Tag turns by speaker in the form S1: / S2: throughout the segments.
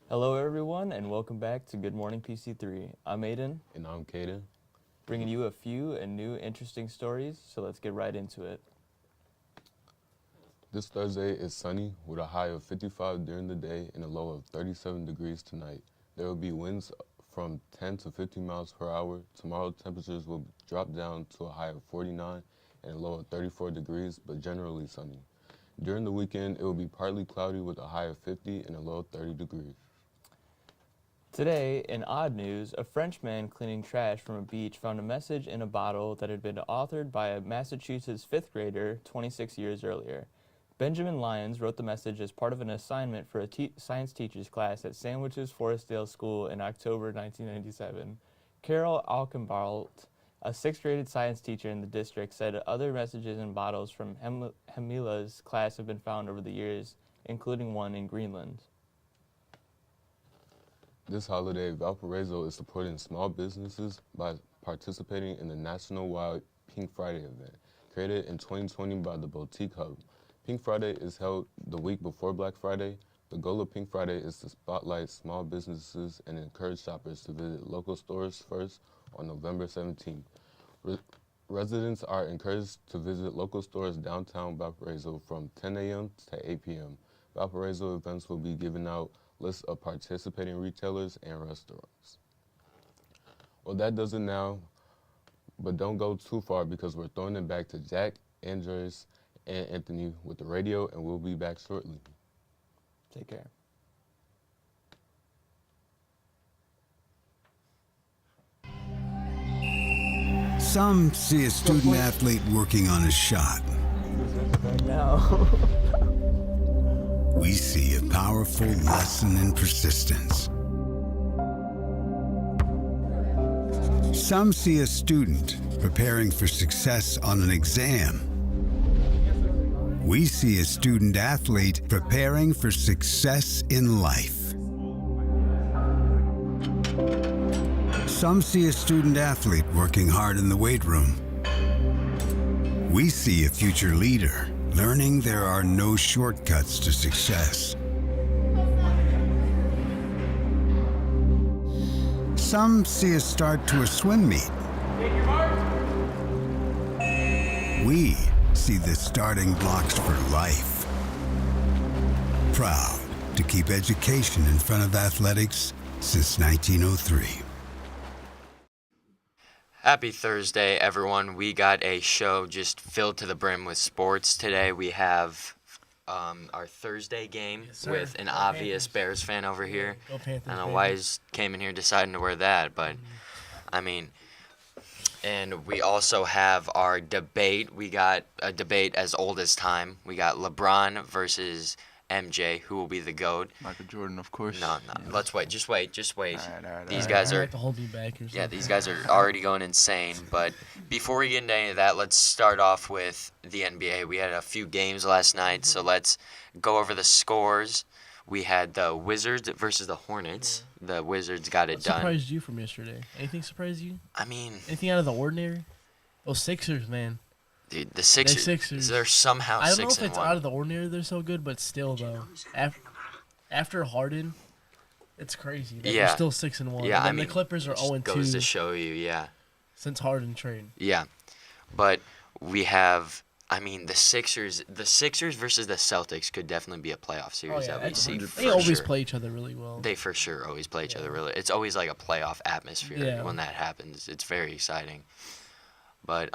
S1: Hello, everyone, and welcome back to Good Morning PC3. I'm Aden,
S2: And I'm Kaden.
S1: bringing you a few and new interesting stories, so let's get right into it.
S2: This Thursday is sunny with a high of 55 during the day and a low of 37 degrees tonight. There will be winds from 10 to 15 miles per hour. Tomorrow temperatures will drop down to a high of 49 and a low of 34 degrees, but generally sunny. During the weekend, it will be partly cloudy with a high of 50 and a low of 30 degrees.
S1: Today, in odd news, a French man cleaning trash from a beach found a message in a bottle that had been authored by a Massachusetts fifth grader 26 years earlier. Benjamin Lyons wrote the message as part of an assignment for a science teacher's class at Sandwiches Forestdale School in October 1997. Carol Alkenbalt, a sixth-grade science teacher in the district, said other messages in bottles from Hemila's class have been found over the years, including one in Greenland.
S2: This holiday, Valparaiso is supporting small businesses by participating in the national-wide Pink Friday event, created in 2020 by the Boutique Hub. Pink Friday is held the week before Black Friday. The goal of Pink Friday is to spotlight small businesses and encourage shoppers to visit local stores first on November 17th. Residents are encouraged to visit local stores downtown Valparaiso from 10 a.m. to 8 p.m. Valparaiso events will be giving out lists of participating retailers and restaurants. Well, that does it now, but don't go too far because we're throwing it back to Jack, Andres, and Anthony with the radio, and we'll be back shortly.
S1: Take care.
S3: Some see a student athlete working on a shot.
S1: Right now.
S3: We see a powerful lesson in persistence. Some see a student preparing for success on an exam. We see a student athlete preparing for success in life. Some see a student athlete working hard in the weight room. We see a future leader learning there are no shortcuts to success. Some see a start to a swim meet. We see the starting blocks for life. Proud to keep education in front of athletics since 1903.
S4: Happy Thursday, everyone. We got a show just filled to the brim with sports today. We have our Thursday game with an obvious Bears fan over here.
S5: Go Panthers,
S4: I don't know
S5: baby.
S4: why he came in here deciding to wear that, but I mean, and we also have our debate. We got a debate as old as time. We got LeBron versus MJ, who will be the GOAT.
S6: Michael Jordan, of course.
S4: No,
S6: Yeah.
S4: let's wait. Just wait.
S6: All right.
S4: These guys
S5: I
S4: are
S5: like to hold you back or something.
S4: Yeah, these guys are already going insane. But before we get into any of that, let's start off with the NBA. We had a few games last night, so let's go over the scores. We had the Wizards versus the Hornets. The Wizards got it
S5: What
S4: done.
S5: surprised you from yesterday? Anything surprise you?
S4: I mean,
S5: Anything out of the ordinary? Those Sixers, man.
S4: dude, the Sixers,
S5: Sixers.
S4: they're somehow
S5: I don't know
S4: 6
S5: if
S4: and
S5: it's
S4: 1.
S5: out of the ordinary they're so good, but still, though. After Harden, it's crazy. That
S4: Yeah.
S5: They're still 6-1.
S4: Yeah,
S5: And
S4: I
S5: then
S4: mean,
S5: the Clippers are
S4: Just
S5: 0-2
S4: goes to show you, yeah.
S5: since Harden trade.
S4: Yeah. But we have, I mean, the Sixers versus the Celtics could definitely be a playoff series that we
S5: that's
S4: see
S5: 100%.
S4: for
S5: They always
S4: sure.
S5: play each other really well.
S4: They for sure always play each other
S5: Yeah.
S4: really. It's always like a playoff atmosphere
S5: Yeah.
S4: when that happens. It's very exciting. But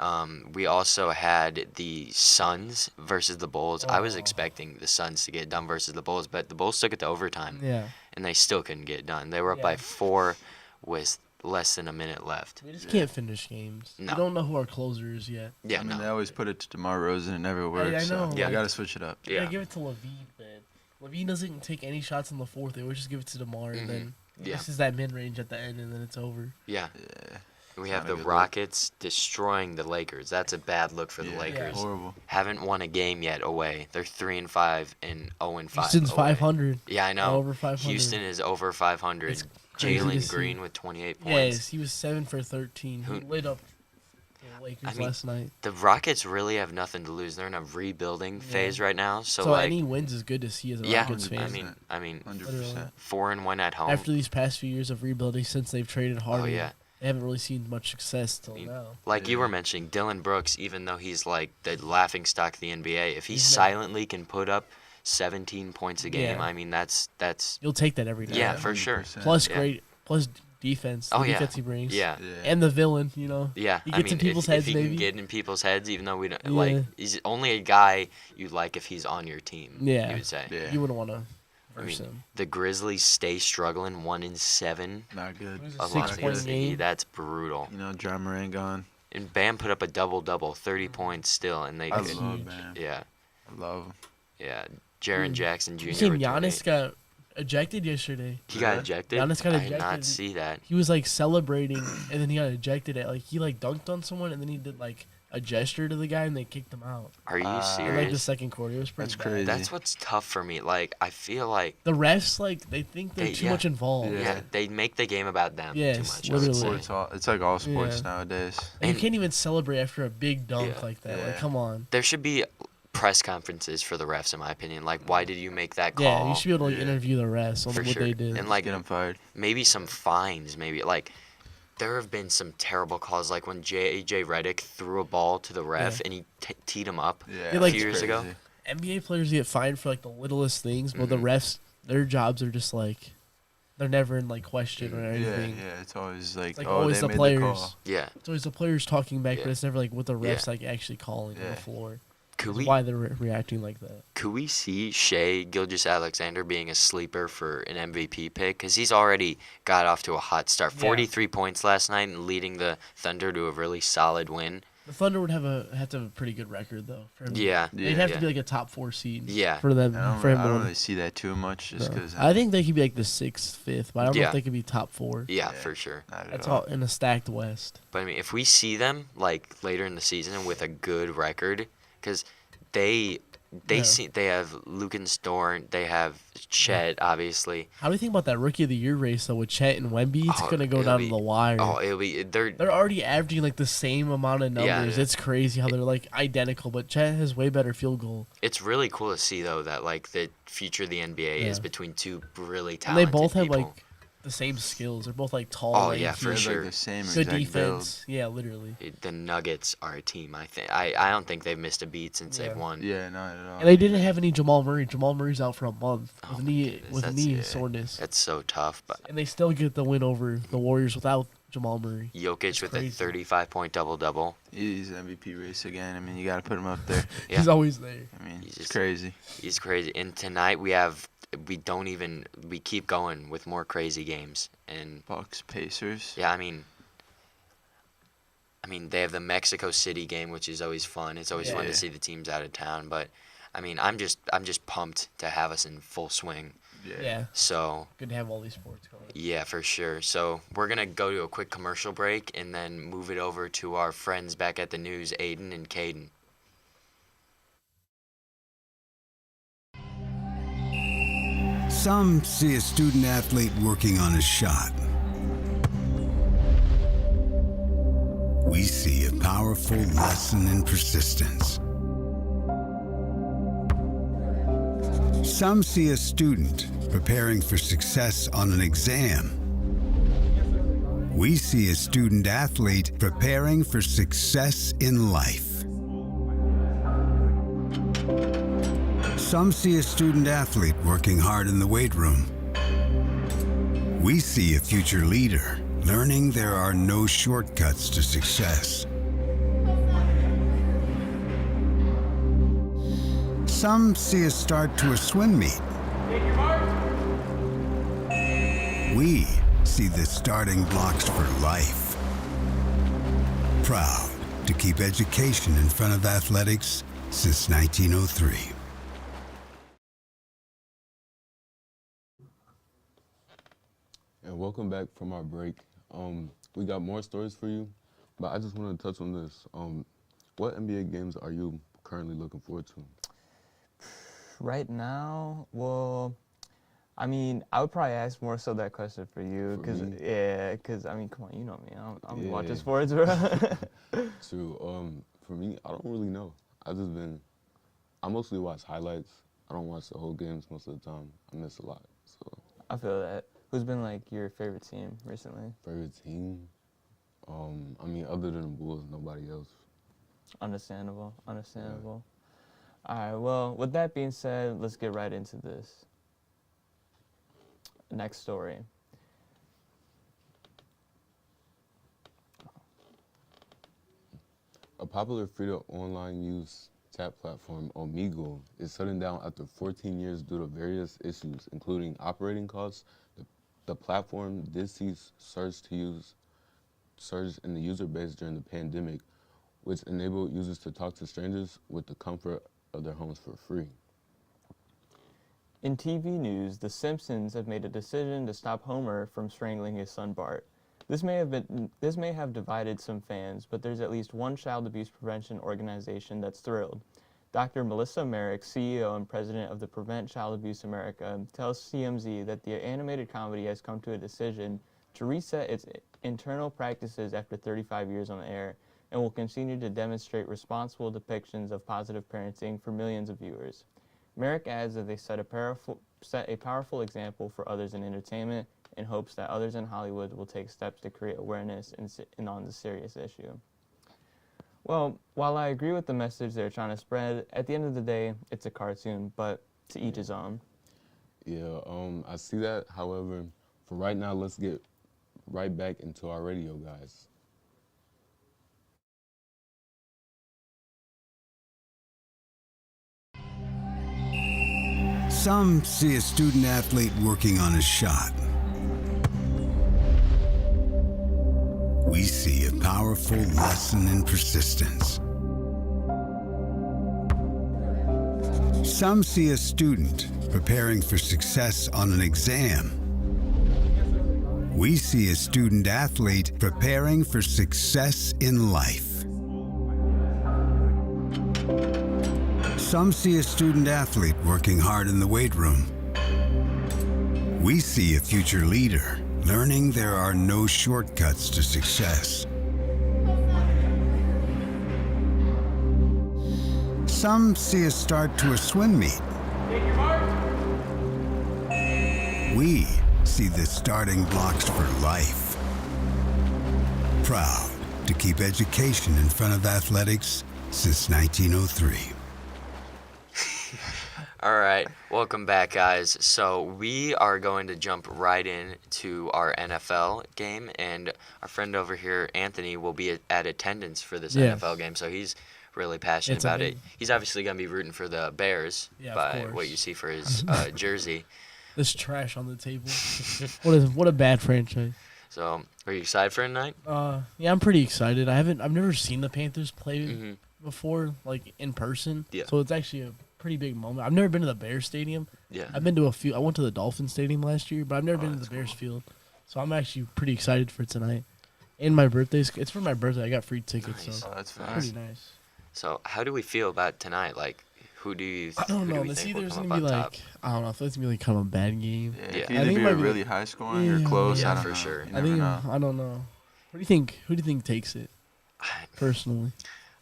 S4: we also had the Suns versus the Bulls. I was
S5: Oh.
S4: expecting the Suns to get it done versus the Bulls, but the Bulls took it to overtime,
S5: Yeah.
S4: and they still couldn't get it done. They were up by
S5: Yeah.
S4: 4 with less than a minute left.
S5: We just can't finish games.
S4: No.
S5: We don't know who our closer is yet.
S4: Yeah,
S6: I mean, they
S4: no.
S6: always put it to DeMar Rosen and it never works.
S5: I know.
S6: So
S4: Yeah.
S6: you got to switch it up.
S5: Yeah.
S4: Yeah.
S5: Give it to Levine, man. Levine doesn't take any shots in the fourth. They always just give it to DeMar, and then
S4: Yeah.
S5: this is that mid-range at the end, and then it's over.
S4: Yeah.
S6: Yeah.
S4: We
S6: It's
S4: have
S6: not
S4: the
S6: a good look.
S4: Rockets destroying the Lakers. That's a bad look for the
S6: Yeah,
S4: Lakers.
S6: Horrible.
S4: Haven't won a game yet away. They're 3-5 and 0-5.
S5: Houston's
S4: away.
S5: 500.
S4: Yeah, I know.
S5: Over 500.
S4: Houston is over 500.
S5: It's crazy to
S4: Jalen
S5: see.
S4: Green with 28 points.
S5: Yes, he was 7 for 13. He
S4: Who-
S5: lit up. The Lakers
S4: I mean,
S5: last night.
S4: The Rockets really have nothing to lose. They're in a rebuilding phase right now. So like,
S5: any wins is good to see as a
S4: yeah,
S5: Rockets fan.
S4: I mean,
S6: 100%.
S4: 4-1 at home.
S5: After these past few years of rebuilding, since they've traded Harden,
S4: yeah.
S5: they haven't really seen much success till
S4: mean,
S5: now.
S4: Like you were mentioning, Dylan Brooks, even though he's like the laughing stock of the NBA, if he silently can put up 17 points a game, I mean that's
S5: You'll take that every day.
S4: yeah, for sure.
S6: 100%.
S5: Plus defense. The defense he brings.
S4: Yeah.
S5: And the villain, you know.
S4: Yeah,
S5: He gets in people's
S4: if
S5: heads,
S4: he
S5: maybe.
S4: can get in people's heads, even though we don't like, he's only a guy you like if he's on your team.
S5: Yeah.
S4: You would say.
S6: Yeah.
S5: You wouldn't want to
S4: I
S5: verse
S4: mean,
S5: him.
S4: the Grizzlies stay struggling, 1-7.
S6: Not good.
S4: A
S5: 6 point game.
S4: That's brutal.
S6: You know, Ja Morant gone.
S4: And Bam put up a double-double, 30 points still, and they
S6: I
S4: could,
S6: love Bam.
S4: yeah,
S6: I love him.
S4: yeah. Jaren Jackson Jr.
S5: You seen
S4: with
S5: Giannis
S4: 28.
S5: got ejected yesterday.
S4: He got ejected.
S5: Giannis got
S4: I did not
S5: ejected.
S4: see that.
S5: He was like celebrating, and then he got ejected. He like dunked on someone, and then he did like a gesture to the guy, and they kicked him out.
S4: Are you
S5: In like the
S4: serious?
S5: second quarter, it was pretty
S6: That's
S5: bad.
S6: crazy.
S4: That's what's tough for me. Like I feel like
S5: The refs they think they're too much involved.
S4: yeah, they make the game about them
S5: Yes,
S4: too much. I would
S5: literally.
S4: say.
S6: It's like all sports
S5: Yeah.
S6: nowadays.
S5: And you
S4: And-
S5: can't even celebrate after a big dunk
S4: Yeah.
S5: like that.
S6: Yeah.
S5: Like, come on.
S4: There should be press conferences for the refs, in my opinion. Like, why did you make that call?
S5: Yeah, you should be able to like,
S6: Yeah.
S5: interview the refs on
S4: for
S5: what
S4: sure.
S5: they did.
S4: And like
S6: Get him fired.
S4: maybe some fines. Maybe like there have been some terrible calls, like when J.J. Redick threw a ball to the ref and he teed him up
S6: Yeah,
S5: like-
S4: a few years ago.
S5: NBA players get fined for like the littlest things, but the
S4: Mm-hmm.
S5: refs, their jobs are just like they're never in like question or
S6: Yeah,
S5: anything.
S6: yeah. It's always like,
S5: It's like
S6: oh,
S5: always
S6: they
S5: the
S6: made
S5: players.
S6: the call.
S4: Yeah.
S5: It's always the players talking back,
S4: Yeah.
S5: but it's never like what the refs
S4: Yeah.
S5: like actually calling on
S6: Yeah.
S5: the floor.
S4: Could
S5: That's
S4: we
S5: why they're reacting like that.
S4: could we see Shea Gilgeous-Alexander being a sleeper for an MVP pick? Because he's already got off to a hot start.
S5: Yeah.
S4: 43 points last night and leading the Thunder to a really solid win.
S5: The Thunder would have to have a pretty good record though. For him.
S4: Yeah.
S5: They'd have
S4: yeah.
S5: to be like a top 4 seed.
S4: Yeah.
S5: For them,
S6: I
S5: for him
S6: don't
S5: to win.
S6: really see that too much just
S5: No.
S6: because.
S5: I think they could be like the 6th, 5th, but I don't know
S4: Yeah.
S5: if they could be top 4.
S4: Yeah, for sure.
S5: That's all in a stacked West.
S4: But I mean, if we see them like later in the season with a good record, because they have Lukansdorn, they have Chet, obviously.
S5: How do you think about that Rookie of the Year race though with Chet and Wemby? It's gonna go
S4: it'll
S5: down
S4: be-
S5: to the wire.
S4: Oh, it'll be
S5: They're already averaging like the same amount of
S4: Yeah.
S5: numbers. It's crazy how they're like identical, but Chet has way better field goal.
S4: It's really cool to see though that like the future of the NBA is
S5: Yeah.
S4: between two really
S5: And
S4: talented
S5: they both have
S4: people.
S5: like the same skills. They're both like tall.
S4: Oh, yeah,
S5: lanky,
S4: for
S6: They're
S4: sure.
S6: like the same
S5: Good
S6: exact
S5: defense. Yeah, literally.
S4: The Nuggets are a team. I think I don't think they've missed a beat since they've won.
S6: build. Yeah, not at all.
S5: And they didn't have any Jamal Murray. Jamal Murray's out for a month
S4: Oh
S5: with
S4: my
S5: knee
S4: goodness,
S5: with
S4: that's-
S5: knee
S4: yeah.
S5: soreness.
S4: That's so tough. But
S5: And they still get the win over the Warriors without Jamal Murray.
S4: Jokic with
S5: crazy.
S4: a 35-point double-double.
S6: He's MVP race again. I mean, you got to put him up there.
S4: Yeah.
S5: He's always there.
S6: I mean,
S4: He's
S6: it's
S4: just-
S6: crazy.
S4: He's crazy. And tonight we keep going with more crazy games. And
S6: Bucks, Pacers.
S4: yeah, I mean they have the Mexico City game, which is always fun. It's always fun
S6: Yeah.
S4: to see the teams out of town. But I mean, I'm just pumped to have us in full swing.
S5: Yeah.
S4: So
S5: Good to have all these sports going.
S4: yeah, for sure. So we're gonna go to a quick commercial break and then move it over to our friends back at the news, Aden and Kaden.
S3: Some see a student athlete working on a shot. We see a powerful lesson in persistence. Some see a student preparing for success on an exam. We see a student athlete preparing for success in life. Some see a student athlete working hard in the weight room. We see a future leader learning there are no shortcuts to success. Some see a start to a swim meet. We see the starting blocks for life. Proud to keep education in front of athletics since 1903.
S2: And welcome back from our break. We got more stories for you, but I just want to touch on this. What NBA games are you currently looking forward to?
S1: Right now, well, I mean, I would probably ask more so that question for you,
S2: For
S1: because
S2: me?
S1: I mean, come on, you know me. I'm
S2: Yeah.
S1: watching sports, bro.
S2: True. For me, I don't really know. I mostly watch highlights. I don't watch the whole games most of the time. I miss a lot. So
S1: I feel that. Who's been like your favorite team recently?
S2: favorite team. I mean, other than the Bulls, nobody else.
S1: Understandable. Understandable. All right. Well, with that being said, let's get right into this. Next story.
S2: A popular free-to-online use chat platform, Omegle, is shutting down after 14 years due to various issues, including operating costs. The platform did see surge in the user base during the pandemic, which enabled users to talk to strangers with the comfort of their homes for free.
S1: In TV news, The Simpsons have made a decision to stop Homer from strangling his son Bart. This may have divided some fans, but there's at least one child abuse prevention organization that's thrilled. Dr. Melissa Merrick, CEO and president of the Prevent Child Abuse America, tells CMZ that the animated comedy has come to a decision to reset its internal practices after 35 years on the air and will continue to demonstrate responsible depictions of positive parenting for millions of viewers. Merrick adds that they set a powerful example for others in entertainment in hopes that others in Hollywood will take steps to create awareness on the serious issue. Well, while I agree with the message they're trying to spread, at the end of the day, it's a cartoon, but to each his own.
S2: Yeah, I see that. However, for right now, let's get right back into our radio, guys.
S3: Some see a student athlete working on a shot. We see a powerful lesson in persistence. Some see a student preparing for success on an exam. We see a student athlete preparing for success in life. Some see a student athlete working hard in the weight room. We see a future leader learning there are no shortcuts to success. Some see a start to a swim meet. We see the starting blocks for life. Proud to keep education in front of athletics since 1903.
S4: All right, welcome back, guys. So we are going to jump right into our NFL game, and our friend over here, Anthony, will be at attendance for this
S5: Yes.
S4: NFL game. So he's really passionate
S5: It's a
S4: about
S5: big-
S4: it. He's obviously going to be rooting for the Bears
S5: Yeah, of
S4: by
S5: course.
S4: what you see for his jersey.
S5: This trash on the table. What a bad franchise.
S4: So are you excited for tonight?
S5: Yeah, I'm pretty excited. I've never seen the Panthers play
S4: Mhm.
S5: before, like in person.
S4: Yeah.
S5: So it's actually a pretty big moment. I've never been to the Bears stadium.
S4: Yeah.
S5: I've been to a few. I went to the Dolphin stadium last year, but I've never been to the
S4: that's
S5: Bears
S4: cool.
S5: field. So I'm actually pretty excited for tonight. And my birthday's it's for my birthday. I got free tickets,
S4: Nice.
S5: so
S6: Oh, that's
S5: it's
S6: fast.
S5: pretty nice.
S4: So how do we feel about tonight? Like, who do you?
S5: I don't
S4: who
S5: know.
S4: Do we
S5: This
S4: think will
S5: either's
S4: come
S5: gonna
S4: up
S5: be
S4: on
S5: like
S4: top?
S5: I don't know. I feel like it's gonna be like kind of a bad game.
S6: Yeah,
S4: Yeah.
S6: it
S4: I
S6: could either
S5: think it
S6: be
S5: might
S6: a
S5: be
S6: really
S5: like-
S6: high scoring
S5: Yeah,
S6: or close.
S4: yeah,
S6: I don't
S4: for
S6: know.
S4: sure.
S6: You
S5: I
S6: never
S5: think
S6: know.
S5: I don't know. What do you think? Who do you think takes it personally?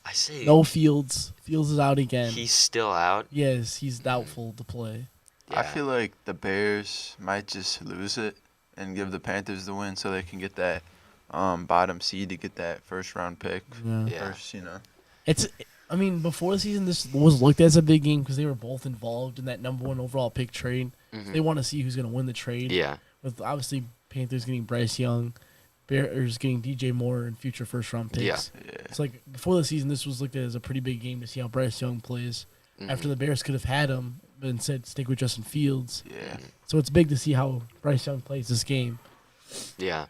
S4: I say
S5: No Fields. Fields is out again.
S4: he's still out.
S5: Yes, he's doubtful to play.
S6: I
S4: Yeah.
S6: feel like the Bears might just lose it and give the Panthers the win so they can get that bottom seed to get that first round pick.
S5: Yeah.
S4: Yeah.
S6: First, you know.
S5: It's. I mean, before the season, this was looked at as a big game because they were both involved in that number one overall pick trade.
S4: Mhm.
S5: They want to see who's going to win the trade.
S4: Yeah.
S5: With obviously Panthers getting Bryce Young, Bears getting DJ Moore and future first round picks.
S4: Yeah.
S6: Yeah.
S5: It's like before the season, this was looked at as a pretty big game to see how Bryce Young plays.
S4: Mhm.
S5: After the Bears could have had him, but instead stick with Justin Fields.
S6: Yeah.
S5: So it's big to see how Bryce Young plays this game.
S4: Yeah.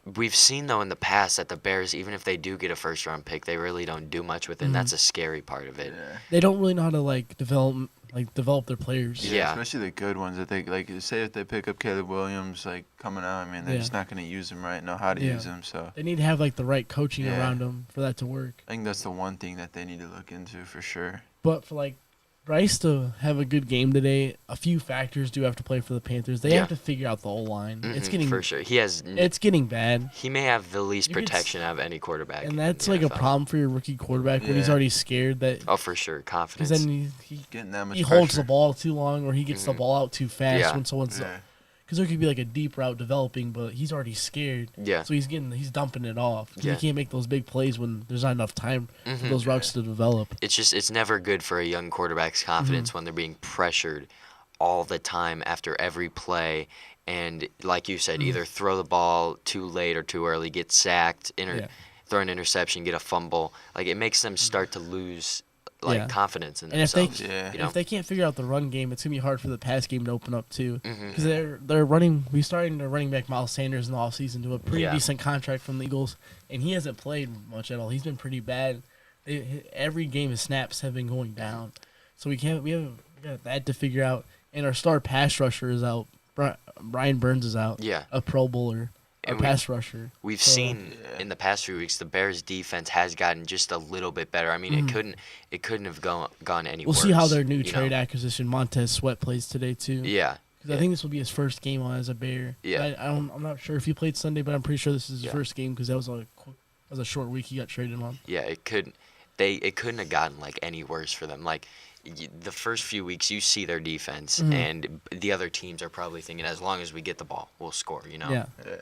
S4: We've seen though in the past that the Bears, even if they do get a first round pick, they really don't do much with it. And that's a scary part of it.
S6: Yeah.
S5: They don't really know how to develop their players.
S4: Yeah.
S6: Especially the good ones that they like. Say if they pick up Caleb Williams, like coming out, I mean, they're
S5: Yeah.
S6: just not going to use him right. Know how to
S5: Yeah.
S6: use him. So
S5: They need to have like the right coaching
S6: Yeah.
S5: around them for that to work.
S6: I think that's the one thing that they need to look into for sure.
S5: But for like Bryce to have a good game today, a few factors do have to play for the Panthers. They
S4: Yeah.
S5: have to figure out the O-line. It's getting
S4: for sure.
S5: It's getting bad.
S4: He may have the least
S5: If it's-
S4: protection out of any quarterback.
S5: And that's
S4: in the
S5: like a
S4: NFL.
S5: problem for your rookie quarterback when he's
S6: Yeah.
S5: already scared that
S4: Oh, for sure,
S5: because
S4: confidence.
S5: then
S6: Getting that much
S5: he holds the
S6: pressure.
S5: ball too long or he gets the ball out too fast
S4: Yeah.
S5: when someone's
S6: Yeah.
S5: because there could be like a deep route developing, but he's already scared.
S4: Yeah.
S5: So he's dumping it off. 'Cause
S4: Yeah.
S5: He can't make those big plays when there's not enough time for those routes to develop.
S4: It's never good for a young quarterback's confidence when they're being pressured all the time after every play, and like you said, either throw the ball too late or too early, get sacked,
S5: Yeah.
S4: throw an interception, get a fumble. Like it makes them start to lose
S5: Yeah.
S4: confidence in
S5: And if they
S4: themselves.
S6: Yeah.
S4: you know?
S5: if they can't figure out the run game, it's gonna be hard for the pass game to open up too.
S4: Mm-hmm.
S5: Because they're running. We started to running back Miles Sanders in the offseason to a pretty
S4: Yeah.
S5: decent contract from the Eagles, and he hasn't played much at all. He's been pretty bad. Every game his snaps have been going down, so we got that to figure out. And our star pass rusher is out. Brian Burns is out.
S4: Yeah.
S5: A Pro Bowler. Our
S4: And we-
S5: pass rusher.
S4: We've
S5: So-
S4: seen in the past few weeks the Bears' defense has gotten just a little bit better. I mean, it couldn't have gone any
S5: Mm-hmm. We'll
S4: worse.
S5: see how their new
S4: you
S5: trade
S4: know?
S5: acquisition Montez Sweat plays today too.
S4: Yeah.
S5: Because I think this will be his first game on as a Bear.
S4: Yeah.
S5: I'm not sure if he played Sunday, but I'm pretty sure this is his
S4: Yeah.
S5: first game because that was a short week he got traded on.
S4: Yeah, it couldn't have gotten like any worse for them. Like the first few weeks, you see their defense,
S5: Mm-hmm.
S4: and the other teams are probably thinking, as long as we get the ball, we'll score. You know.
S5: Yeah.
S6: Yeah.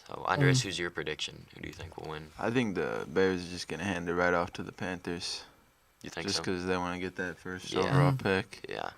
S4: So Andres, who's your prediction? Who do you think will win?
S6: I think the Bears are just gonna hand it right off to the Panthers,
S4: You think
S6: just
S4: so?
S6: because they want to get that first
S4: Yeah.
S6: overall pick.
S4: Yeah.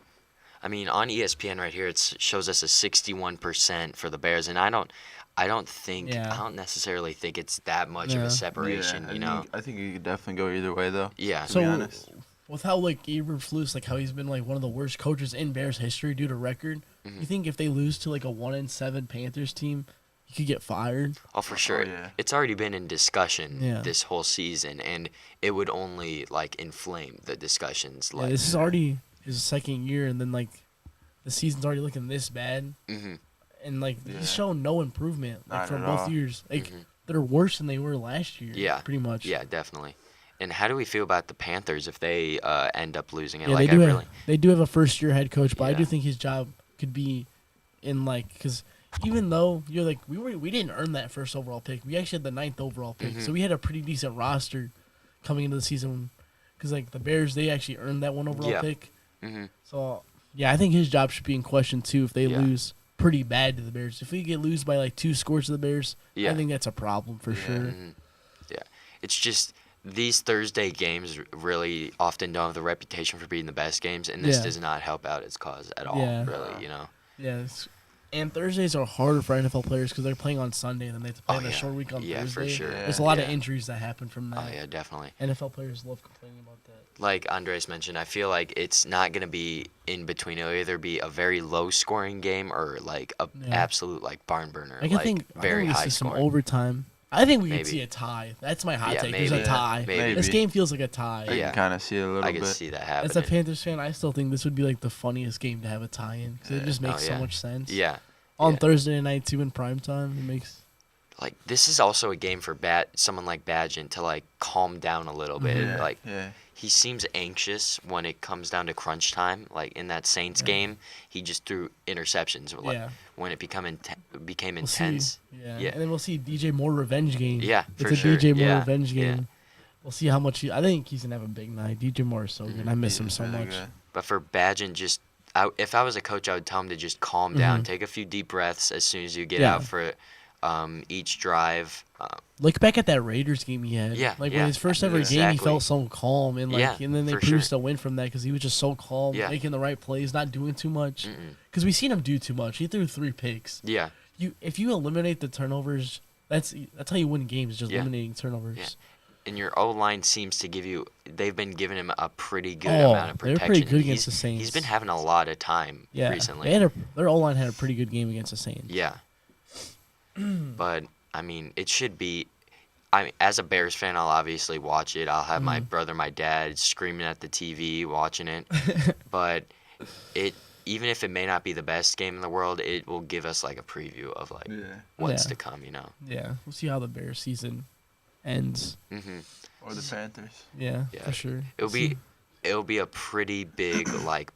S4: I mean, on ESPN right here, it shows us a 61% for the Bears, and I don't
S5: Yeah.
S4: I don't necessarily think it's that much of
S5: Yeah.
S4: a separation.
S6: Yeah,
S4: You know.
S6: I think you could definitely go either way though.
S4: Yeah.
S6: To
S5: So
S6: be honest.
S5: with how like Eberflus, like how he's been like one of the worst coaches in Bears history due to record,
S4: Mm-hmm.
S5: you think if they lose to like a 1-7 Panthers team, he could get fired?
S4: Oh, for sure.
S6: yeah.
S4: It's already been in discussion
S5: Yeah.
S4: this whole season, and it would only like inflame the discussions.
S5: Yeah,
S4: Like,
S5: this is already his second year, and then like the season's already looking this bad, and like
S6: Yeah.
S5: he's shown no improvement like
S6: Not
S5: from
S6: at
S5: both
S6: all.
S5: years. Like they're worse than they were last year.
S4: Yeah.
S5: pretty much.
S4: yeah, definitely. And how do we feel about the Panthers if they end up losing it?
S5: Yeah,
S4: Like,
S5: they do have a first year head coach, but I do
S4: Yeah.
S5: think his job could be in like because even though you're like we didn't earn that first overall pick, we actually had the 9th overall pick, so we had a pretty decent roster coming into the season. Because like the Bears, they actually earned that 1 overall
S4: Yeah.
S5: pick.
S4: hmm
S5: So yeah, I think his job should be in question too if they
S4: Yeah.
S5: lose pretty bad to the Bears. If we get lose by like 2 scores to the Bears,
S4: Yeah.
S5: I think that's a problem for sure.
S4: Yeah, it's just these Thursday games really often don't have the reputation for being the best games, and this
S5: Yeah.
S4: does not help out its cause at all.
S5: Yeah.
S4: Really, you know.
S5: Yes. And Thursdays are harder for NFL players because they're playing on Sunday and then they have to play
S4: Oh,
S5: on a
S4: yeah.
S5: short week on
S4: Yeah, for
S5: Thursday.
S4: sure.
S5: There's a lot of
S4: Yeah.
S5: injuries that happen from that.
S4: Oh yeah, definitely.
S5: NFL players love complaining about that.
S4: Like Andres mentioned, I feel like it's not gonna be in between. It'll either be a very low scoring game or like a
S5: Yeah.
S4: absolute like barn burner,
S5: I
S4: like
S5: think
S4: very
S5: we
S4: high
S5: see some
S4: scoring.
S5: overtime. I think we
S4: Maybe.
S5: could see a tie. That's my hot
S4: Yeah,
S5: take. There's
S4: maybe.
S5: a tie.
S4: Maybe.
S5: This game feels like a tie.
S6: I
S4: Yeah.
S6: can kind of see it a little
S4: I can
S6: bit.
S4: see that
S5: As a
S4: happening.
S5: Panthers fan, I still think this would be like the funniest game to have a tie in because it just
S4: Oh,
S5: makes so
S4: yeah.
S5: much sense.
S4: Yeah.
S5: On
S4: Yeah.
S5: Thursday night too in prime time, it makes
S4: Like this is also a game for someone like Badgett to like calm down a little bit.
S6: Yeah.
S4: Like
S6: yeah.
S4: he seems anxious when it comes down to crunch time. Like in that Saints game, he just threw interceptions. Like
S5: Yeah.
S4: when it became
S5: we'll
S4: intense.
S5: see. Yeah.
S4: Yeah.
S5: And then we'll see DJ Moore revenge game.
S4: Yeah,
S5: It's
S4: for
S5: a
S4: sure.
S5: DJ Moore
S4: Yeah,
S5: revenge
S4: yeah.
S5: game. We'll see how much I think he's gonna have a big night. DJ Moore is so good. I miss him
S6: He's
S5: so
S6: really
S5: much.
S6: good.
S4: But for Badgett, if I was a coach, I would tell him to just calm down, take a few deep breaths as soon as you get
S5: Mm-hmm. Yeah.
S4: out for each drive.
S5: Look back at that Raiders game he had.
S4: Yeah,
S5: Like
S4: yeah,
S5: when his first ever game, he
S4: exactly.
S5: felt so calm and like,
S4: Yeah,
S5: and then they
S4: for
S5: produced
S4: sure.
S5: a win from that because he was just so calm,
S4: Yeah.
S5: making the right plays, not doing too much. Because we seen him do too much. He threw 3 picks.
S4: Yeah,
S5: If you eliminate the turnovers, that's how you win games. Just
S4: Yeah.
S5: eliminating turnovers.
S4: Yeah. and your O line seems to give you. They've been giving him a pretty good
S5: Oh,
S4: amount of
S5: they were
S4: protection.
S5: pretty good against the
S4: He's
S5: Saints.
S4: been having a lot of time
S5: Yeah,
S4: recently.
S5: their O line had a pretty good game against the Saints.
S4: Yeah. But I mean, it should be. I mean, as a Bears fan, I'll obviously watch it. I'll have my brother, my dad screaming at the TV watching it. But even if it may not be the best game in the world, it will give us like a preview of like
S6: Yeah.
S4: what's
S5: Yeah.
S4: to come. You know.
S5: Yeah, we'll see how the Bears season ends.
S6: Or the Panthers.
S5: Yeah,
S4: Yeah.
S5: for sure.
S4: It'll
S5: See.
S4: be it'll be a pretty big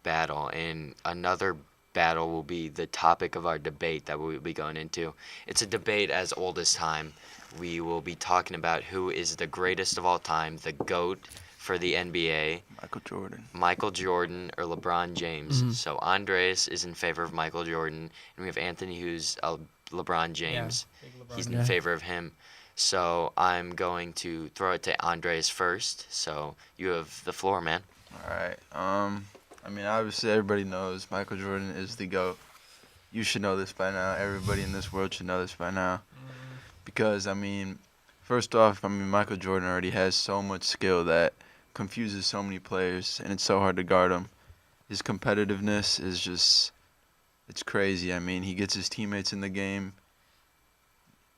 S4: battle, and another battle will be the topic of our debate that we'll be going into. It's a debate as old as time. We will be talking about who is the greatest of all time, the GOAT for the NBA, Michael Jordan or LeBron James. So Andres is in favor of Michael Jordan, and we have Anthony, who's a LeBron James. He's in favor of him. So I'm going to throw it to Andres first. So you have the floor, man.
S6: All right. I mean, obviously everybody knows Michael Jordan is the GOAT. You should know this by now. Everybody in this world should know this by now. Because, I mean, first off, Michael Jordan already has so much skill that confuses so many players, and it's so hard to guard him. His competitiveness is just, it's crazy. I mean, he gets his teammates in the game.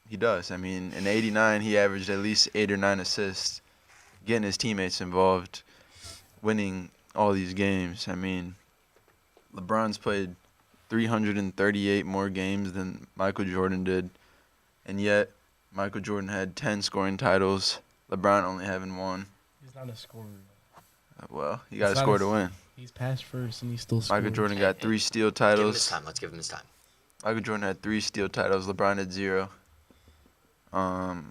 S6: He does. I mean, in '89, he averaged at least 8 or 9 assists, getting his teammates involved, winning all these games. I mean, LeBron's played 338 more games than Michael Jordan did, and yet Michael Jordan had 10 scoring titles, LeBron only having 1.
S5: He's not a scorer.
S6: Well, you got to score to win.
S5: He's passed first, and he still scores.
S6: Michael Jordan got 3 steal
S4: Give him his
S6: titles.
S4: time. Let's give him his time.
S6: Michael Jordan had 3 steal titles. LeBron had 0.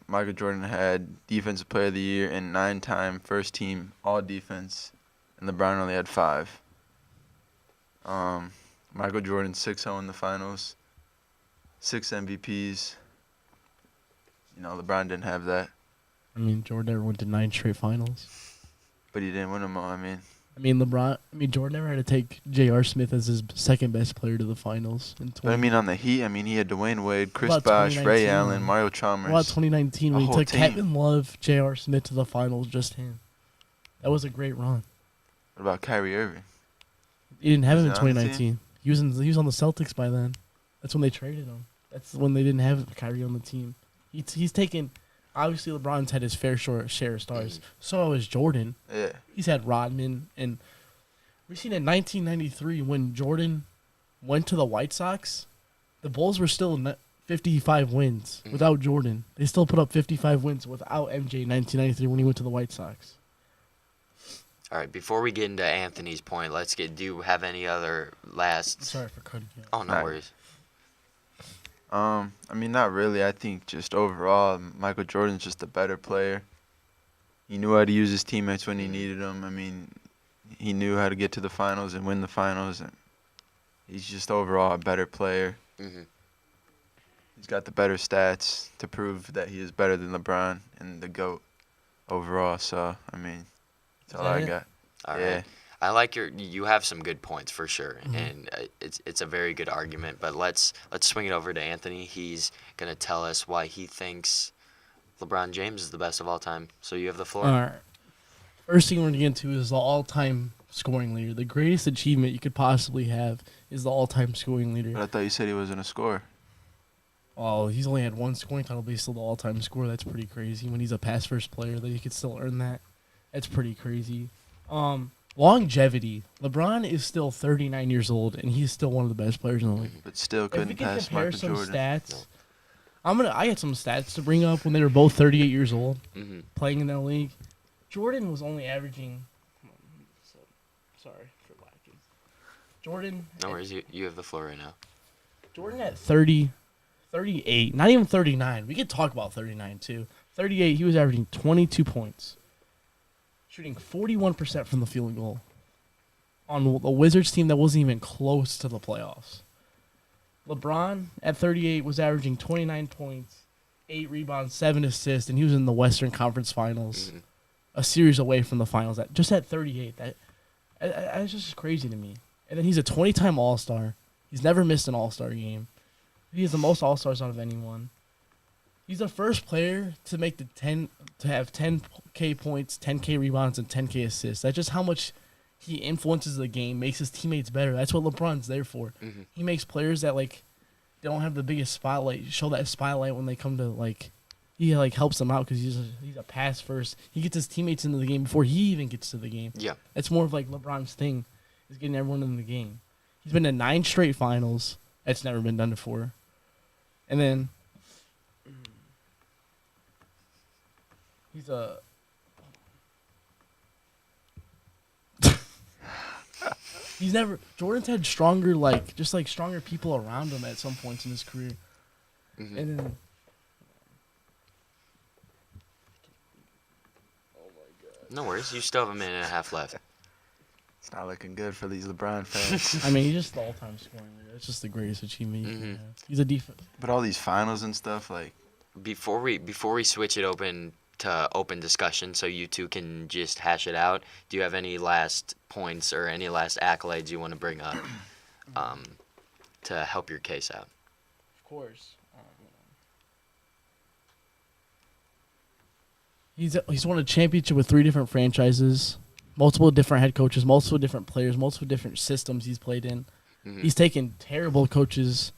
S6: Michael Jordan had Defensive Player of the Year and 9-time first team all defense, and LeBron only had 5. Michael Jordan 6-0 in the finals, 6 MVPs. You know, LeBron didn't have that,
S5: I mean, Jordan never went to 9 straight finals.
S6: but he didn't win them all.
S5: Jordan never had to take J.R. Smith as his second best player to the finals.
S6: But on the Heat, he had Dwayne Wade, Chris
S5: What about
S6: Bosh, Ray
S5: 2019?
S6: Allen, Mario Chalmers.
S5: What about 2019 when
S6: A
S5: he
S6: whole
S5: took
S6: team.
S5: Kevin Love, J.R. Smith to the finals, just him? That was a great run.
S6: What about Kyrie Irving?
S5: He didn't have him in
S6: Was he on the
S5: 2019. He was on the Celtics by then. That's when they traded him. That's when they didn't have Kyrie on the team. He's taken. Obviously, LeBron's had his fair share of stars. So has Jordan.
S6: Yeah.
S5: He's had Rodman, and we seen in 1993 when Jordan went to the White Sox, the Bulls were still 55 wins without Jordan. They still put up 55 wins without MJ in 1993 when he went to the White Sox.
S4: All right, before we get into Anthony's point, do you have any other last...
S5: Sorry for cutting you.
S4: Oh, no worries.
S6: Not really. I think just overall, Michael Jordan's just a better player. He knew how to use his teammates when he needed them. He knew how to get to the finals and win the finals. And he's just overall a better player.
S4: Mm-hmm.
S6: He's got the better stats to prove that he is better than LeBron and the GOAT overall. So, that's all I got.
S4: All
S6: Yeah.
S4: right. I like you have some good points for sure, and it's a very good argument. But let's swing it over to Anthony. He's gonna tell us why he thinks LeBron James is the best of all time. So you have the floor.
S5: All right. First thing we're going to get into is the all-time scoring leader. The greatest achievement you could possibly have is the all-time scoring leader.
S6: But I thought you said he wasn't a scorer.
S5: Oh, he's only had 1 scoring title, but he's still the all-time scorer. That's pretty crazy. When he's a pass-first player, that he could still earn that. That's pretty crazy. Longevity. LeBron is still 39 years old, and he's still one of the best players in the league.
S6: But still
S5: If we
S6: couldn't
S5: can
S6: pass
S5: compare
S6: Michael
S5: some
S6: Jordan.
S5: stats, I had some stats to bring up when they were both 38 years old,
S4: Mm-hmm.
S5: playing in that league. Jordan was only averaging. Sorry for lacking. Jordan.
S4: No worries. You have the floor right now.
S5: Jordan at 30, 38, not even 39. We could talk about 39 too. 38, he was averaging 22 points, shooting 41% from the field goal on a Wizards team that wasn't even close to the playoffs. LeBron at 38 was averaging 29 points, 8 rebounds, 7 assists, and he was in the Western Conference Finals, a series away from the finals. Just at 38, that's just crazy to me. And then he's a 20-time All-Star. He's never missed an All-Star game. He has the most All-Stars out of anyone. He's the first player to make to have 10K points, 10K rebounds, and 10K assists. That's just how much he influences the game, makes his teammates better. That's what LeBron's there for.
S4: Mm-hmm.
S5: He makes players that they don't have the biggest spotlight show that spotlight when they come to he helps them out because he's a pass first. He gets his teammates into the game before he even gets to the game.
S4: Yeah.
S5: That's more of LeBron's thing, is getting everyone in the game. He's been to 9 straight finals. That's never been done before. And then he's a Jordan's had stronger, stronger people around him at some points in his career.
S4: Mhm.
S5: And then,
S4: No worries. You still have a minute and a half left.
S6: It's not looking good for these LeBron fans.
S5: I mean, he's just the all-time scoring leader. That's just the greatest achievement you can have. He's a defense.
S6: But all these finals and stuff, like,
S4: Before we switch it open to open discussion, so you two can just hash it out. Do you have any last points or any last accolades you want to bring up, to help your case out?
S5: Of course. He's won a championship with 3 different franchises, multiple different head coaches, multiple different players, multiple different systems he's played in.
S4: Mhm.
S5: He's taken terrible coaches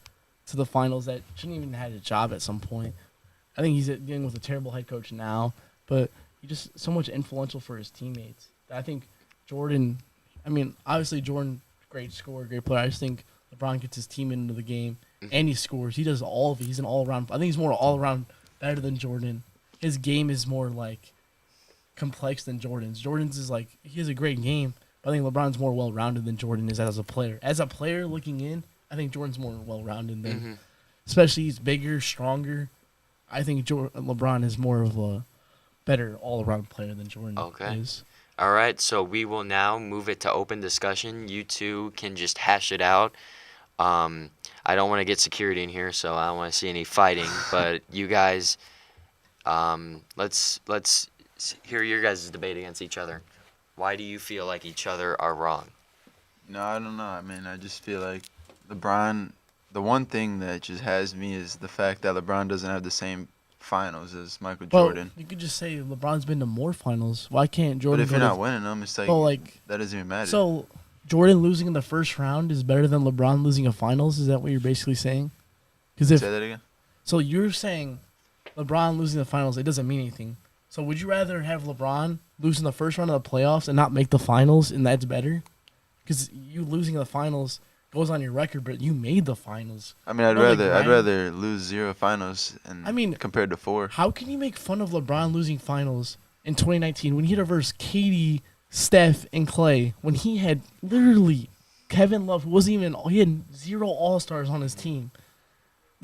S5: to the finals that shouldn't even have had a job at some point. I think he's dealing with a terrible head coach now, but he's just so much influential for his teammates. I think Jordan, obviously Jordan, great scorer, great player. I just think LeBron gets his team into the game, and he scores. He does all of it. He's an all-around. I think he's more all-around better than Jordan. His game is more, complex than Jordan's. Jordan's is, he has a great game, but I think LeBron's more well-rounded than Jordan is as a player. As a player looking in, I think Jordan's more well-rounded than, especially he's bigger, stronger. I think LeBron is more of a better all-around player than Jordan is.
S4: All right, so we will now move it to open discussion. You two can just hash it out. I don't want to get security in here, so I don't want to see any fighting. But you guys, let's hear your guys' debate against each other. Why do you feel like each other are wrong?
S6: no, I don't know. I mean, I just feel like LeBron, the one thing that just has me is the fact that LeBron doesn't have the same finals as Michael Jordan.
S5: You could just say LeBron's been to more finals. Why can't Jordan?
S6: But if you're not winning them, it's like, that doesn't even matter.
S5: So Jordan losing in the first round is better than LeBron losing a finals. Is that what you're basically saying?
S6: Say that again.
S5: So you're saying LeBron losing the finals, it doesn't mean anything. So would you rather have LeBron lose in the first round of the playoffs and not make the finals, and that's better? Because you losing the finals goes on your record, but you made the finals.
S6: I mean, I'd rather lose 0 finals compared to 4.
S5: How can you make fun of LeBron losing finals in 2019 when he had to verse KD, Steph, and Clay, when he had literally Kevin Love, who wasn't even, he had 0 All-Stars on his team.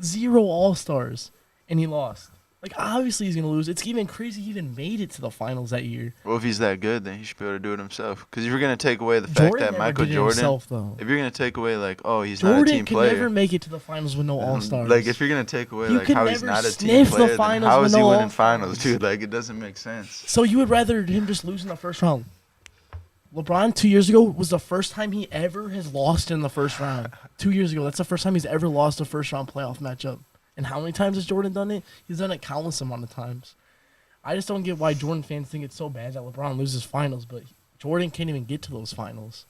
S5: 0 All-Stars, and he lost. Obviously he's going to lose. It's even crazy he even made it to the finals that year.
S6: Well, if he's that good, then he should be able to do it himself. Because if you're going to take away the fact that Michael Jordan,
S5: if
S6: you're going to take away, he's
S5: Jordan
S6: not a team player.
S5: can never make it to the finals with no All-Stars.
S6: If you're going to take away,
S5: You can
S6: how he's
S5: never
S6: not a
S5: sniff
S6: team
S5: the
S6: player, then
S5: finals
S6: how
S5: with
S6: is he
S5: no
S6: winning
S5: All-Stars.
S6: finals, dude? It doesn't make sense.
S5: So you would rather him just lose in the first round? LeBron 2 years ago was the first time he ever has lost in the first round. 2 years ago, that's the first time he's ever lost a first-round playoff matchup. And how many times has Jordan done it? He's done it countless amount of times. I just don't get why Jordan fans think it's so bad that LeBron loses finals, but Jordan can't even get to those finals.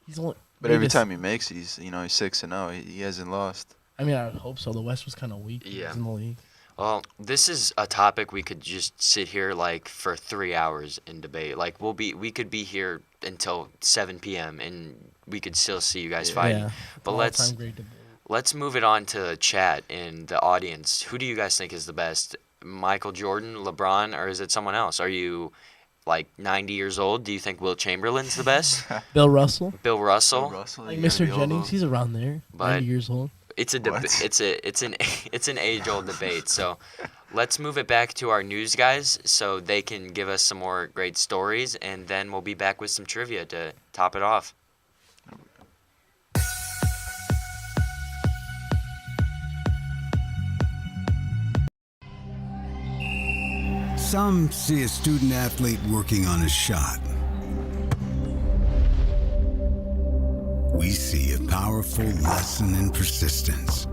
S6: But every time he makes it, he's 6-0. He hasn't lost.
S5: I mean, I would hope so. The West was kind of weak in the league.
S4: Well, this is a topic we could just sit here for 3 hours and debate. We could be here until 7 p.m. and we could still see you guys fighting.
S5: Yeah.
S4: But let's move it on to chat and the audience. Who do you guys think is the best? Michael Jordan, LeBron, or is it someone else? Are you 90 years old? Do you think Will Chamberlain's the best?
S5: Bill Russell.
S4: Bill Russell.
S5: Mr. Jennings, he's around there. 90 years old.
S4: It's an age-old debate. So let's move it back to our news guys so they can give us some more great stories, and then we'll be back with some trivia to top it off.
S3: Some see a student athlete working on a shot. We see a powerful lesson in persistence.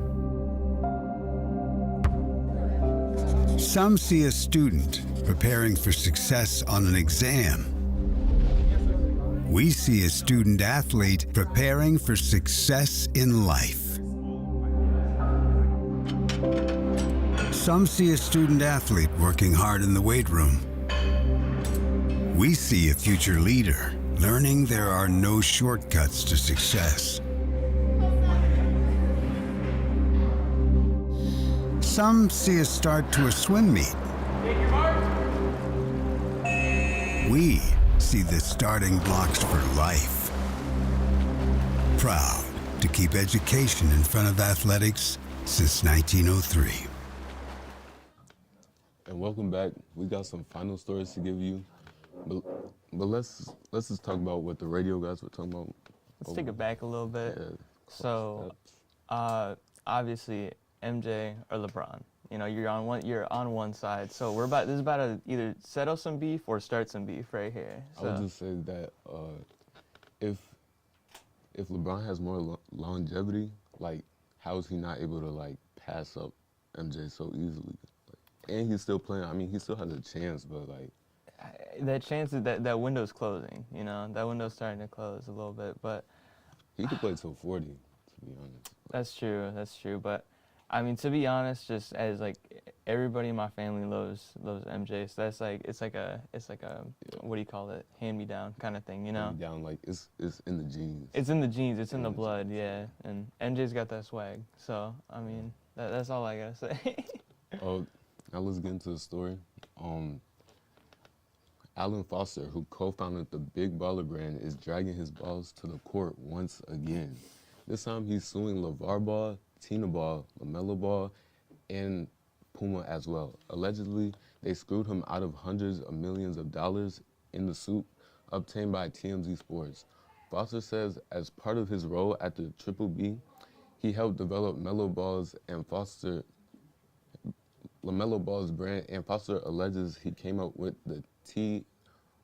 S3: Some see a student preparing for success on an exam. We see a student athlete preparing for success in life. Some see a student athlete working hard in the weight room. We see a future leader learning there are no shortcuts to success. Some see a start to a swim meet. We see the starting blocks for life. Proud to keep education in front of athletics since 1903.
S2: And welcome back. We got some final stories to give you, but let's just talk about what the radio guys were talking about.
S1: Let's take it back a little bit.
S2: Yeah,
S1: So, obviously, MJ or LeBron. You know, you're on one side. So this is about to either settle some beef or start some beef right here. So.
S2: I would just say that if LeBron has more longevity, like, how is he not able to like pass up MJ so easily? And he's still playing. I mean, he still has a chance, but like
S1: that chance is that window's closing. You know, that window's starting to close a little bit. But
S2: he could play till 40, to be honest.
S1: That's true. That's true. But I mean, to be honest, just as like everybody in my family loves MJ, so that's like it's like a what do you call it? Hand me down kind of thing, you know?
S2: Hand me down, like it's in the genes.
S1: It's in the genes. It's in the blood. Yeah. And MJ's got that swag. So I mean, that's all I gotta say.
S2: Oh, now let's get into the story. Alan Foster, who co-founded the Big Baller brand, is dragging his balls to the court once again. This time he's suing LeVar Ball, Tina Ball, LaMelo Ball, and Puma as well. Allegedly, they screwed him out of hundreds of millions of dollars in the suit obtained by TMZ Sports. Foster says as part of his role at the Triple B, he helped develop LaMelo Ball's brand, and Foster alleges he came up with the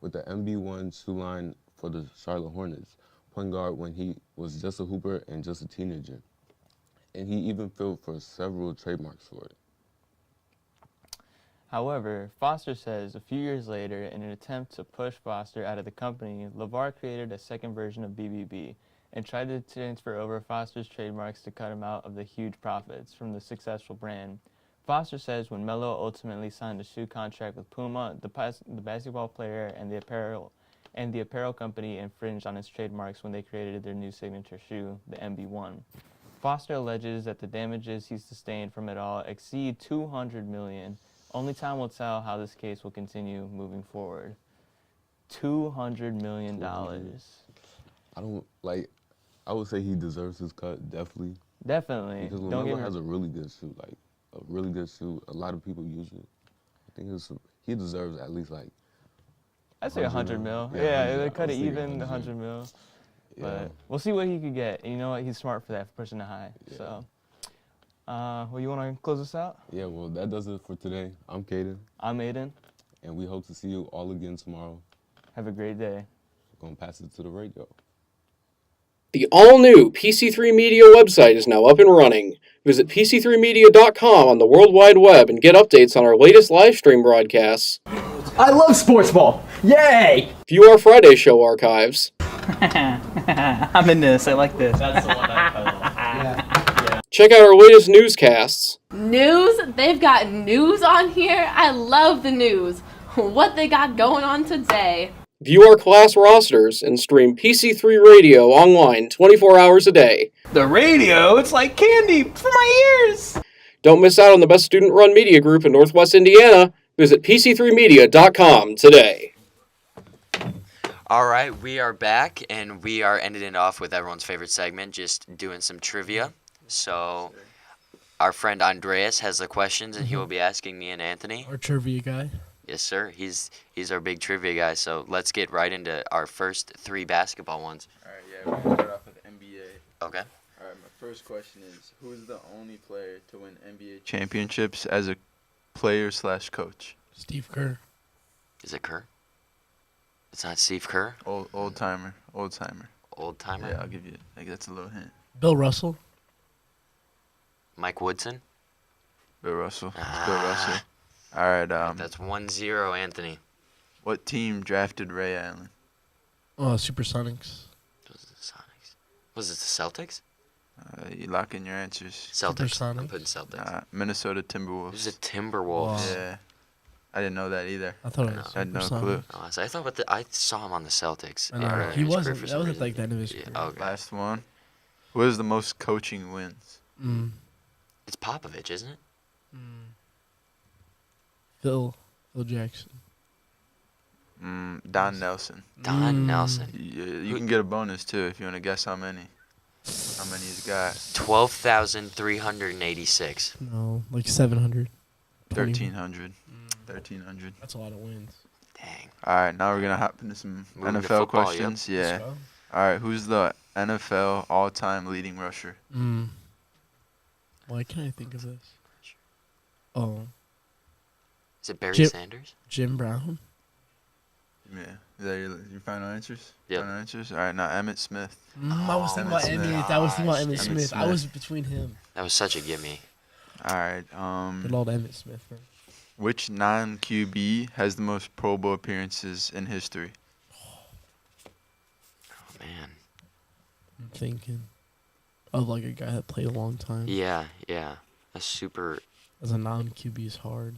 S2: MB1 shoe line for the Charlotte Hornets point guard when he was just a hooper and just a teenager. And he even filed for several trademarks for it.
S1: However, Foster says a few years later, in an attempt to push Foster out of the company, LeVar created a second version of BBB and tried to transfer over Foster's trademarks to cut him out of the huge profits from the successful brand. Foster says when Melo ultimately signed a shoe contract with Puma, the basketball player and the apparel company infringed on his trademarks when they created their new signature shoe, the MB1. Foster alleges that the damages he sustained from it all exceed $200 million. Only time will tell how this case will continue moving forward. $200 million.
S2: I would say he deserves his cut, definitely.
S1: Definitely.
S2: Because LaMelo has a really good shoe, a really good shoe. A lot of people use it. I think he deserves at least like.
S1: I'd say 100 mil.
S2: Yeah,
S1: they cut it even, 100 mil.
S2: Yeah.
S1: But we'll see what he could get. And you know what? He's smart for that, for pushing it high.
S2: Yeah.
S1: So, well, you want to close us out?
S2: Yeah, well, that does it for today. I'm Kaden.
S1: I'm Aden.
S2: And we hope to see you all again tomorrow.
S1: Have a great day.
S2: We're going to pass it to the radio.
S7: The all-new PC3 Media website is now up and running. Visit PC3Media.com on the World Wide Web and get updates on our latest live stream broadcasts.
S8: I love sports ball! Yay!
S7: View our Friday show archives.
S8: I'm in this. I like this.
S5: That's the one I
S7: Check out our latest newscasts.
S9: News? They've got news on here? I love the news. What they got going on today?
S7: View our class rosters and stream PC3 Radio online 24 hours a day.
S8: The radio? It's like candy for my ears!
S7: Don't miss out on the best student-run media group in Northwest Indiana. Visit PC3Media.com today.
S4: All right, we are back, and we are ending it off with everyone's favorite segment, just doing some trivia. So our friend Andreas has the questions, and he will be asking me and Anthony.
S5: Our trivia guy.
S4: Yes, sir. He's our big trivia guy. So let's get right into our first three basketball ones.
S6: All right, yeah, we're going to start off with NBA.
S4: Okay.
S6: All right, my first question is, who is the only player to win NBA championships as a player/coach?
S5: Steve Kerr.
S4: Is it Kerr? It's not Steve Kerr?
S6: Old timer.
S4: Old timer?
S6: Yeah, I'll give you, that's a little hint.
S5: Bill Russell.
S4: Mike Woodson?
S6: Bill Russell. Bill Russell. All right.
S4: That's 1-0, Anthony.
S6: What team drafted Ray Allen?
S5: Supersonics.
S4: Was it the Sonics? Was it the Celtics?
S6: You lock in your answers.
S4: Celtics.
S5: Supersonics.
S4: I'm putting Celtics.
S6: Minnesota
S4: It
S6: Timberwolves.
S4: was the Timberwolves.
S6: Yeah. I didn't know that either.
S5: I thought it was
S6: I had no
S5: Supersonics.
S6: clue.
S4: Oh, so I thought I saw him on the Celtics.
S5: I know.
S4: earlier
S5: He
S4: in his career
S5: wasn't.
S4: for
S5: That
S4: some
S5: wasn't
S4: reason.
S5: like the end of his
S4: Yeah,
S5: career.
S4: okay.
S6: Last one. Who has the most coaching wins?
S4: It's Popovich, isn't it?
S5: Phil Jackson.
S6: Don Nelson.
S4: Don Nelson.
S6: You can get a bonus, too, if you want to guess how many. many he's got.
S4: 12,386.
S5: No, like 700.
S6: 1,300. 1,300.
S5: That's a lot of wins.
S4: Dang.
S6: All right, now we're gonna hop into some
S4: Moving to
S6: NFL
S4: football, yep.
S6: questions.
S5: Let's
S6: Yeah.
S5: go.
S6: All right, who's the NFL all-time leading rusher?
S5: Why can't I think of this? Oh,
S4: Is it Barry
S5: Jim-
S4: Sanders?
S5: Jim Brown.
S6: Yeah. Is that your final answers?
S4: Yep.
S6: Final answers. All right, now Emmett Smith.
S5: I was thinking about
S6: Emmitt Smith.
S5: Emmitt. I was thinking about Emmitt
S4: Gosh,
S5: Smith. I
S6: Emmitt
S5: was
S6: Smith.
S5: between him.
S4: That was such a gimme.
S6: All right.
S5: Good old Emmitt Smith, man.
S6: Which non-QB has the most Pro Bowl appearances in history?
S4: Oh, man.
S5: I'm thinking of like a guy that played a long time.
S4: Yeah. A super.
S5: As a non-QB is hard.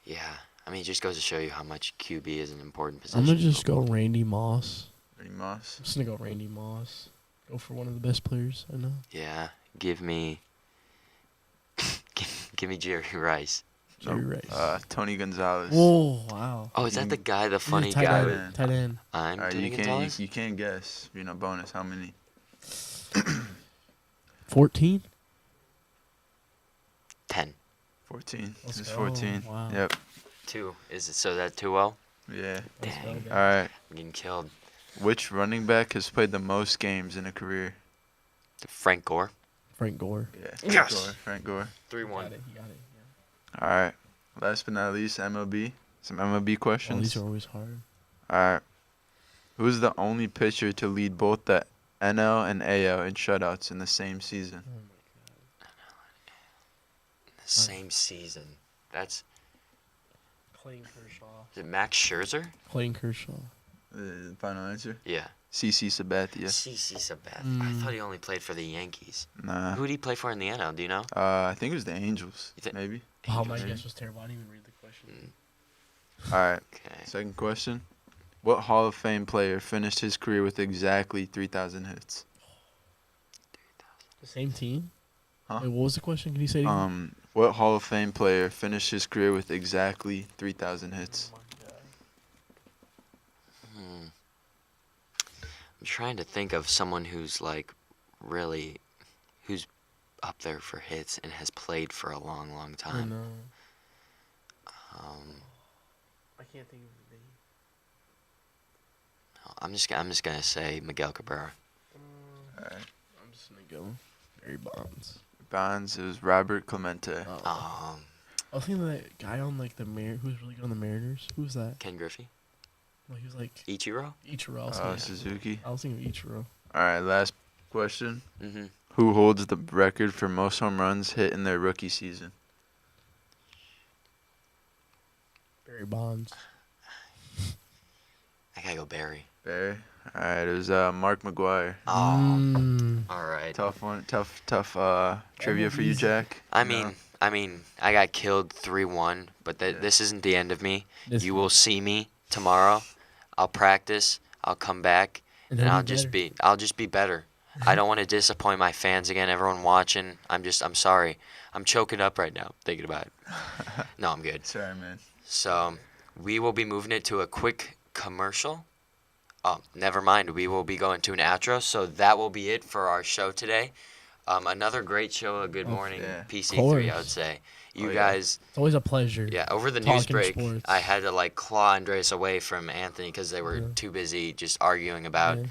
S4: Yeah. I mean, it just goes to show you how much QB is an important position.
S5: I'm gonna just go Randy Moss.
S6: Randy Moss.
S5: I'm just gonna go Randy Moss. Go for one of the best players I know.
S4: Yeah. Give me. give me Jerry Rice.
S5: Jerry Rice.
S6: Tony Gonzalez.
S5: Oh wow.
S4: Oh, is that the guy, the funny
S5: tight
S4: guy?
S5: end.
S4: With,
S5: Tight end.
S4: I'm
S6: All right,
S4: Tony
S6: you
S4: Gonzalez?
S6: can't guess. Bonus. How many?
S5: 14.
S4: 10.
S6: 14.
S5: Let's
S6: It's
S5: go.
S6: 14.
S5: Wow.
S6: Yep.
S4: 2. Is it so that 2-0?
S6: Yeah.
S5: Let's go,
S4: Dang.
S5: guys.
S6: All right.
S4: I'm getting killed.
S6: Which running back has played the most games in a career?
S4: Frank Gore.
S5: Frank Gore.
S6: Yeah.
S4: Yes!
S6: Frank Gore.
S4: 3-1.
S5: You got it. Yeah.
S6: All right. Last but not least, MLB. Some MLB
S5: Oh,
S6: questions.
S5: these are always hard.
S6: All right. Who's the only pitcher to lead both the NL and AL in shutouts in the same season?
S4: The same season. That's.
S5: Clayton Kershaw.
S4: Is it Max Scherzer?
S5: Clayton Kershaw.
S6: Final answer?
S4: Yeah.
S6: CC Sabathia.
S4: CC Sabathia. I thought he only played for the Yankees.
S6: Nah.
S4: Who did he play for in the NL? Do you know?
S6: I think it was the Angels.
S4: You thi-
S6: Maybe.
S5: Oh, my
S4: Angels.
S5: guess was terrible. I didn't even read the question.
S6: All right.
S4: Okay.
S6: Second question. What Hall of Fame player finished his career with exactly 3,000 hits?
S5: The same team?
S6: Huh?
S5: Wait, what was the question? Can you say it again?
S6: What Hall of Fame player finished his career with exactly 3,000 hits?
S4: I'm trying to think of someone who's like really, who's up there for hits and has played for a long, long
S5: I
S4: time.
S5: know.
S4: Um,
S5: I can't think of the name.
S4: I'm just gonna say Miguel Cabrera.
S6: All right.
S5: I'm just going to go Barry Bonds.
S6: Bonds, it was Robert Clemente.
S5: I was thinking of that guy on like the who was really good on the Mariners. Who was that?
S4: Ken Griffey,
S5: No, he was like
S4: Ichiro.
S5: Ichiro. I was thinking-
S6: Suzuki.
S5: I was thinking of Ichiro.
S6: All right, last question.
S4: Mm-hmm.
S6: Who holds the record for most home runs hit in their rookie season?
S5: Barry Bonds.
S4: I gotta go Barry.
S6: Barry. All right, it was Mark McGuire.
S4: Oh, all right.
S6: Tough one. Tough trivia for you,
S5: easy.
S6: Jack.
S4: I
S6: No.
S4: mean, I got killed 3-1, but this isn't the end of me.
S5: This
S4: You
S5: one.
S4: will see me tomorrow. I'll practice. I'll come back, and
S5: then
S4: I'll
S5: be
S4: just
S5: better.
S4: I'll just be better. I don't want to disappoint my fans again. Everyone watching. I'm sorry. I'm choking up right now thinking about it. No, I'm good.
S6: Sorry, man.
S4: So we will be moving it to a quick commercial. Oh, never mind. We will be going to an outro. So that will be it for our show today. Another great show. A good morning,
S6: yeah.
S4: PC3. I would
S5: course.
S4: say. You
S6: Oh, yeah.
S4: guys.
S5: It's always a pleasure.
S4: Yeah, over the news
S5: Talking
S4: break,
S5: sports.
S4: I had to like claw Andreas away from Anthony because they were
S5: Yeah.
S4: too busy just arguing about
S5: Yeah.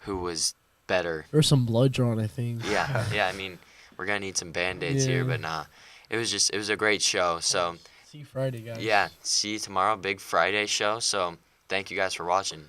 S4: who was better.
S5: There was some blood drawn, I think.
S4: Yeah, yeah. I mean, we're gonna need some band-aids here,
S5: Yeah.
S4: but nah. It was a great show. So
S5: See you Friday, guys.
S4: yeah, see you tomorrow. Big Friday show. So thank you guys for watching.